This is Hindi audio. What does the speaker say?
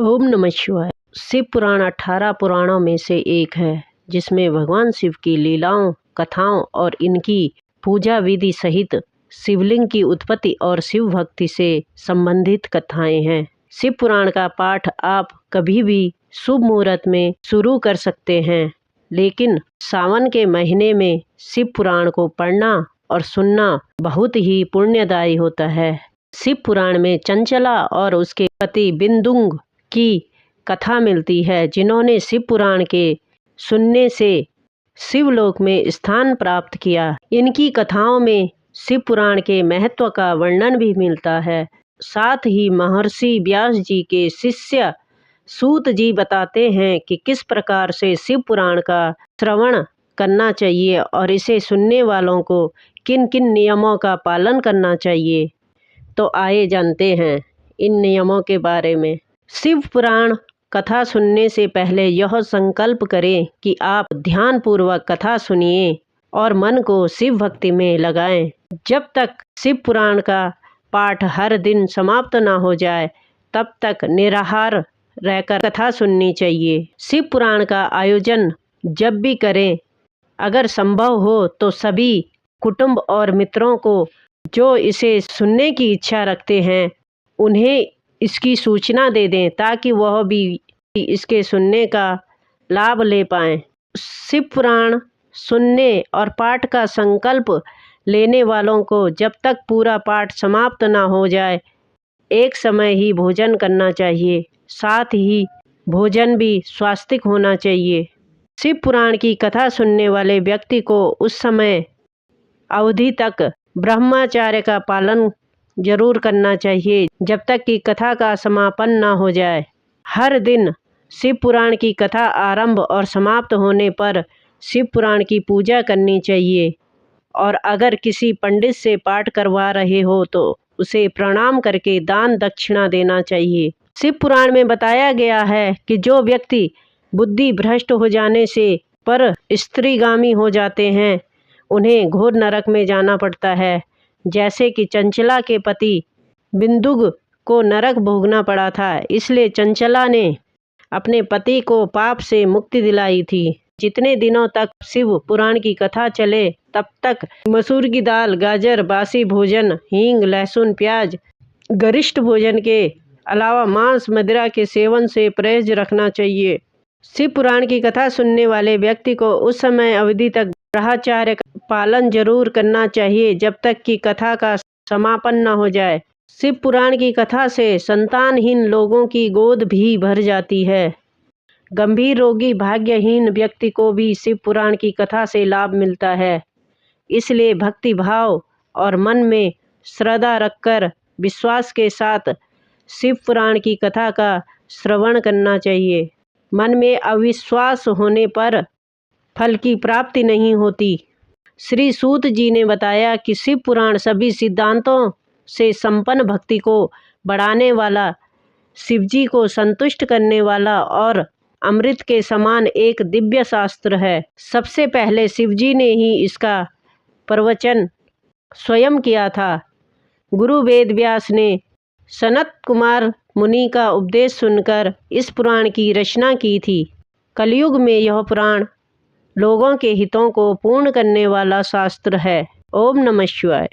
ओम नमः शिवाय। शिव पुराण 18 पुराणों में से एक है, जिसमें भगवान शिव की लीलाओं, कथाओं और इनकी पूजा विधि सहित शिवलिंग की उत्पत्ति और शिव भक्ति से संबंधित कथाएं हैं। शिव पुराण का पाठ आप कभी भी शुभ मुहूर्त में शुरू कर सकते हैं, लेकिन सावन के महीने में शिव पुराण को पढ़ना और सुनना बहुत ही पुण्यदायी होता है। शिव पुराण में चंचला और उसके पति बिंदुंग की कथा मिलती है, जिन्होंने शिव पुराण के सुनने से शिवलोक में स्थान प्राप्त किया। इनकी कथाओं में शिव पुराण के महत्व का वर्णन भी मिलता है। साथ ही महर्षि व्यास जी के शिष्य सूत जी बताते हैं कि किस प्रकार से शिव पुराण का श्रवण करना चाहिए और इसे सुनने वालों को किन किन नियमों का पालन करना चाहिए। तो आइए जानते हैं इन नियमों के बारे में। शिव पुराण कथा सुनने से पहले यह संकल्प करें कि आप ध्यानपूर्वक कथा सुनिए और मन को शिव भक्ति में लगाएं। जब तक शिव पुराण का पाठ हर दिन समाप्त न हो जाए, तब तक निराहार रहकर कथा सुननी चाहिए। शिव पुराण का आयोजन जब भी करें, अगर संभव हो तो सभी कुटुंब और मित्रों को जो इसे सुनने की इच्छा रखते हैं, उन्हें इसकी सूचना दे दें, ताकि वह भी इसके सुनने का लाभ ले पाएं। शिव पुराण सुनने और पाठ का संकल्प लेने वालों को जब तक पूरा पाठ समाप्त ना हो जाए, एक समय ही भोजन करना चाहिए। साथ ही भोजन भी स्वास्थ्यिक होना चाहिए। शिव पुराण की कथा सुनने वाले व्यक्ति को उस समय अवधि तक ब्रह्मचर्य का पालन जरूर करना चाहिए, जब तक कि कथा का समापन न हो जाए। हर दिन शिव पुराण की कथा आरंभ और समाप्त होने पर शिव पुराण की पूजा करनी चाहिए, और अगर किसी पंडित से पाठ करवा रहे हो तो उसे प्रणाम करके दान दक्षिणा देना चाहिए। शिव पुराण में बताया गया है कि जो व्यक्ति बुद्धि भ्रष्ट हो जाने से पर स्त्रीगामी हो जाते हैं, उन्हें घोर नरक में जाना पड़ता है। जैसे कि चंचला के पति बिंदुग को नरक भोगना पड़ा था, इसलिए चंचला ने अपने पति को पाप से मुक्ति दिलाई थी। जितने दिनों तक शिव पुराण की कथा चले, तब तक मसूर की दाल, गाजर, बासी भोजन, हींग, लहसुन, प्याज, गरिष्ठ भोजन के अलावा मांस, मदिरा के सेवन से परहेज रखना चाहिए। शिव पुराण की कथा सुनने वाले व्यक्ति को उस समय अवधि तक ब्रह्मचर्य का पालन जरूर करना चाहिए, जब तक कि कथा का समापन न हो जाए। शिव पुराण की कथा से संतानहीन लोगों की गोद भी भर जाती है। गंभीर रोगी भाग्यहीन व्यक्ति को भी शिव पुराण की कथा से लाभ मिलता है। इसलिए भक्ति भाव और मन में श्रद्धा रखकर विश्वास के साथ शिव पुराण की कथा का श्रवण करना चाहिए। मन में अविश्वास होने पर फल की प्राप्ति नहीं होती। श्री सूत जी ने बताया कि शिव पुराण सभी सिद्धांतों से संपन्न भक्ति को बढ़ाने वाला, शिवजी को संतुष्ट करने वाला और अमृत के समान एक दिव्य शास्त्र है। सबसे पहले शिवजी ने ही इसका प्रवचन स्वयं किया था। गुरु वेद व्यास ने सनत कुमार मुनि का उपदेश सुनकर इस पुराण की रचना की थी। कलयुग में यह पुराण लोगों के हितों को पूर्ण करने वाला शास्त्र है। ओम नमः शिवाय।